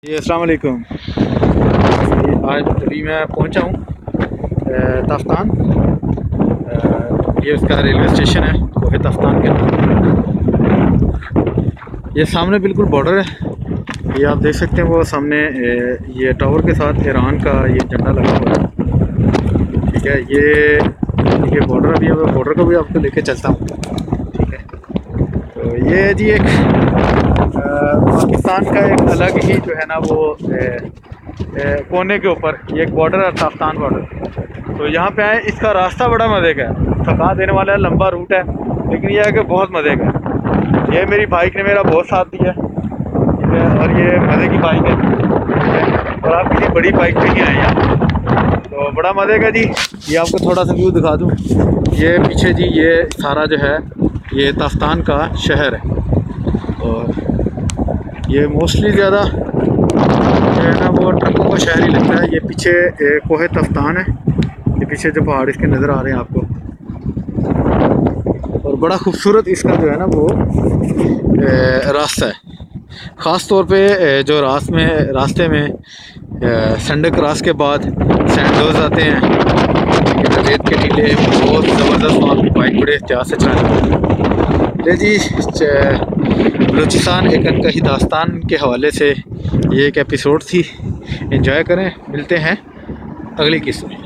जी अस्सलाम वालेकुम। आज अभी मैं पहुंचा हूँ तफ्तान। ये उसका रेलवे स्टेशन है कोहे तफ्तान के नाम। ये सामने बिल्कुल बॉर्डर है। ये आप देख सकते हैं वो सामने ये टावर के साथ ईरान का ये झंडा लगा हुआ है। ठीक है, ये बॉर्डर अभी मैं बॉर्डर को भी आपको लेके चलता हूँ। ठीक है, तो ये जी एक पाकिस्तान का एक अलग ही जो है ना वो कोने के ऊपर ये एक बॉर्डर है, ताफ्तान बॉर्डर। तो यहाँ पे आए, इसका रास्ता बड़ा मज़े का है, थका देने वाला है, लंबा रूट है, लेकिन यह है कि बहुत मज़े का है। ये मेरी बाइक ने मेरा बहुत साथ दिया है, ठीक है, और ये मज़े की बाइक है, ठीक है, और आप किसी बड़ी बाइक पे ही आए यहाँ, तो बड़ा मज़े का जी। ये आपको थोड़ा सा व्यू दिखा दूँ। ये पीछे जी ये सारा जो है ये ताफ्तान का शहर है, और ये मोस्टली ज़्यादा जो है ना वो ट्रकों का शहर ही लगता है। ये पीछे कोहे तफ्तान है, ये पीछे जो पहाड़ इसके नज़र आ रहे हैं आपको, और बड़ा खूबसूरत इसका जो है ना वो रास्ता है। ख़ास तौर पे जो रास्ते में संडे क्रॉस के बाद सैंडोज आते हैं, रेत के टीले, बहुत ज़बरदस्त वहाँ की बाइक बड़े एहतियात से चलानी। जी बलूचिस्तान एक अनकही दास्तान के हवाले से ये एक एपिसोड थी। एंजॉय करें, मिलते हैं अगली किस्त में।